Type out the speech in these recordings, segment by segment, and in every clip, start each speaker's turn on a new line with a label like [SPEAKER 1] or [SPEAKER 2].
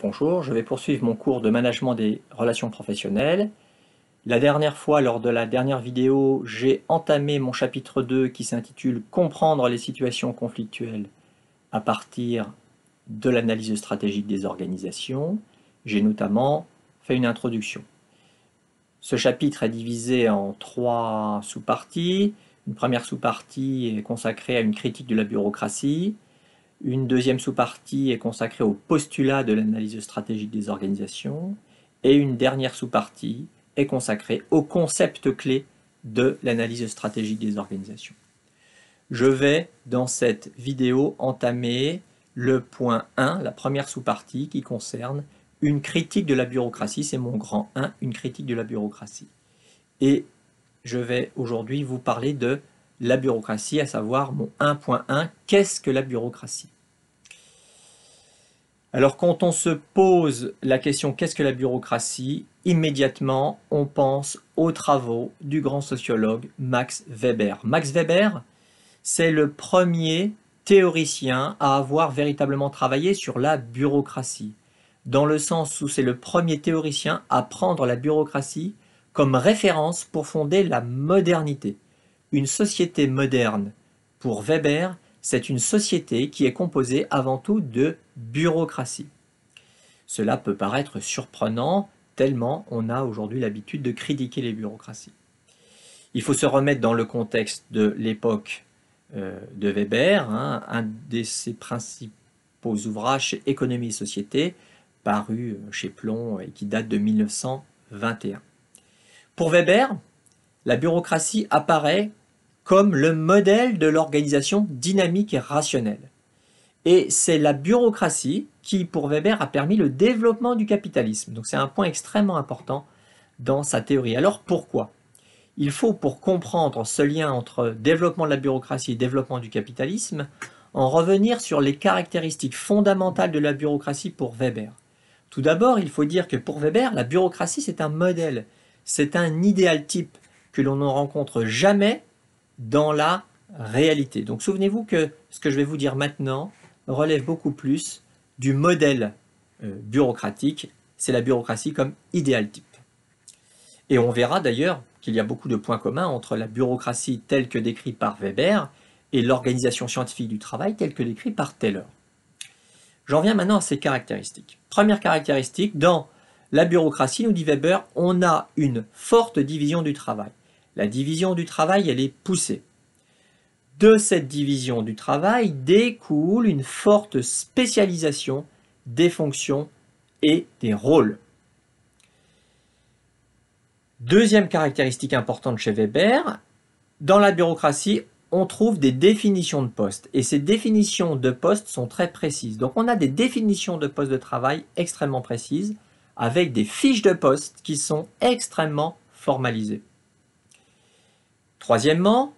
[SPEAKER 1] Bonjour, je vais poursuivre mon cours de management des relations professionnelles. La dernière fois, lors de la dernière vidéo, j'ai entamé mon chapitre 2 qui s'intitule « Comprendre les situations conflictuelles à partir de l'analyse stratégique des organisations ». J'ai notamment fait une introduction. Ce chapitre est divisé en 3 sous-parties. Une première sous-partie est consacrée à une critique de la bureaucratie. Une deuxième sous-partie est consacrée au postulat de l'analyse stratégique des organisations. Et une dernière sous-partie est consacrée au concept clé de l'analyse stratégique des organisations. Je vais, dans cette vidéo, entamer le point 1, la première sous-partie, qui concerne une critique de la bureaucratie. C'est mon grand 1, une critique de la bureaucratie. Et je vais aujourd'hui vous parler de la bureaucratie, à savoir mon 1.1, qu'est-ce que la bureaucratie? Alors quand on se pose la question qu'est-ce que la bureaucratie, immédiatement on pense aux travaux du grand sociologue Max Weber. Max Weber, c'est le premier théoricien à avoir véritablement travaillé sur la bureaucratie, dans le sens où c'est le premier théoricien à prendre la bureaucratie comme référence pour fonder la modernité. Une société moderne, pour Weber, c'est une société qui est composée avant tout de bureaucratie. Cela peut paraître surprenant, tellement on a aujourd'hui l'habitude de critiquer les bureaucraties. Il faut se remettre dans le contexte de l'époque de Weber, un de ses principaux ouvrages, c'est Économie et société, paru chez Plon et qui date de 1921. Pour Weber, la bureaucratie apparaît comme le modèle de l'organisation dynamique et rationnelle. Et c'est la bureaucratie qui, pour Weber, a permis le développement du capitalisme. Donc c'est un point extrêmement important dans sa théorie. Alors pourquoi? Il faut, pour comprendre ce lien entre développement de la bureaucratie et développement du capitalisme, en revenir sur les caractéristiques fondamentales de la bureaucratie pour Weber. Tout d'abord, il faut dire que pour Weber, la bureaucratie, c'est un modèle, c'est un idéal type que l'on ne rencontre jamais dans la réalité. Donc souvenez-vous que ce que je vais vous dire maintenant relève beaucoup plus du modèle bureaucratique, c'est la bureaucratie comme idéal type. Et on verra d'ailleurs qu'il y a beaucoup de points communs entre la bureaucratie telle que décrite par Weber et l'organisation scientifique du travail telle que décrite par Taylor. J'en viens maintenant à ces caractéristiques. Première caractéristique, dans la bureaucratie, nous dit Weber, on a une forte division du travail. La division du travail, elle est poussée. De cette division du travail découle une forte spécialisation des fonctions et des rôles. Deuxième caractéristique importante chez Weber, dans la bureaucratie, on trouve des définitions de postes. Et ces définitions de postes sont très précises. Donc on a des définitions de postes de travail extrêmement précises, avec des fiches de poste qui sont extrêmement formalisées. Troisièmement,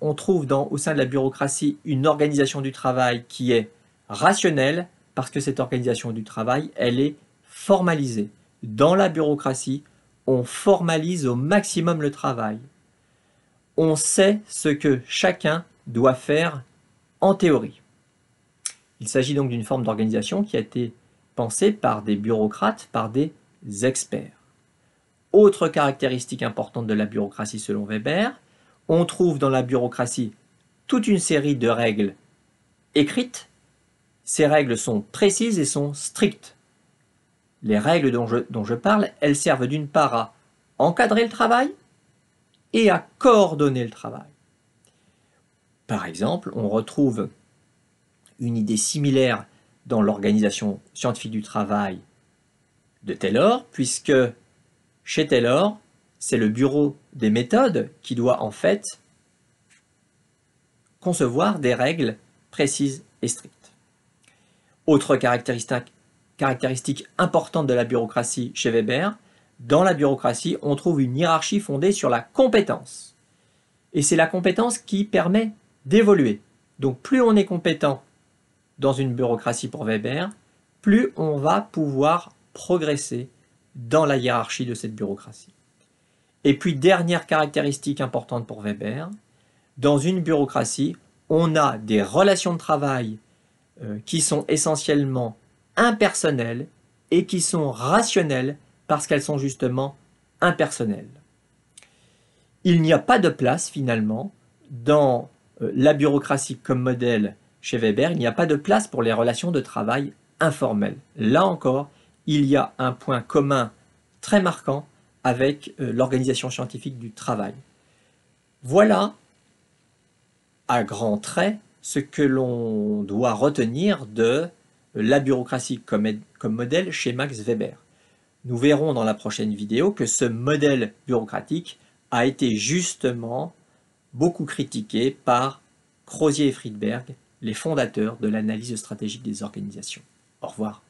[SPEAKER 1] on trouve au sein de la bureaucratie une organisation du travail qui est rationnelle, parce que cette organisation du travail, elle est formalisée. Dans la bureaucratie, on formalise au maximum le travail. On sait ce que chacun doit faire en théorie. Il s'agit donc d'une forme d'organisation qui a été pensée par des bureaucrates, par des experts. Autre caractéristique importante de la bureaucratie selon Weber, on trouve dans la bureaucratie toute une série de règles écrites. Ces règles sont précises et sont strictes. Les règles dont je parle, elles servent d'une part à encadrer le travail et à coordonner le travail. Par exemple, on retrouve une idée similaire dans l'organisation scientifique du travail de Taylor, puisque chez Taylor, c'est le bureau des méthodes qui doit en fait concevoir des règles précises et strictes. Autre caractéristique importante de la bureaucratie chez Weber, dans la bureaucratie, on trouve une hiérarchie fondée sur la compétence. Et c'est la compétence qui permet d'évoluer. Donc plus on est compétent dans une bureaucratie pour Weber, plus on va pouvoir progresser dans la hiérarchie de cette bureaucratie. Et puis, dernière caractéristique importante pour Weber, dans une bureaucratie, on a des relations de travail qui sont essentiellement impersonnelles et qui sont rationnelles parce qu'elles sont justement impersonnelles. Il n'y a pas de place finalement dans la bureaucratie comme modèle chez Weber, il n'y a pas de place pour les relations de travail informelles. Là encore, il y a un point commun très marquant avec l'organisation scientifique du travail. Voilà, à grands traits, ce que l'on doit retenir de la bureaucratie comme modèle chez Max Weber. Nous verrons dans la prochaine vidéo que ce modèle bureaucratique a été justement beaucoup critiqué par Crozier et Friedberg, les fondateurs de l'analyse stratégique des organisations. Au revoir.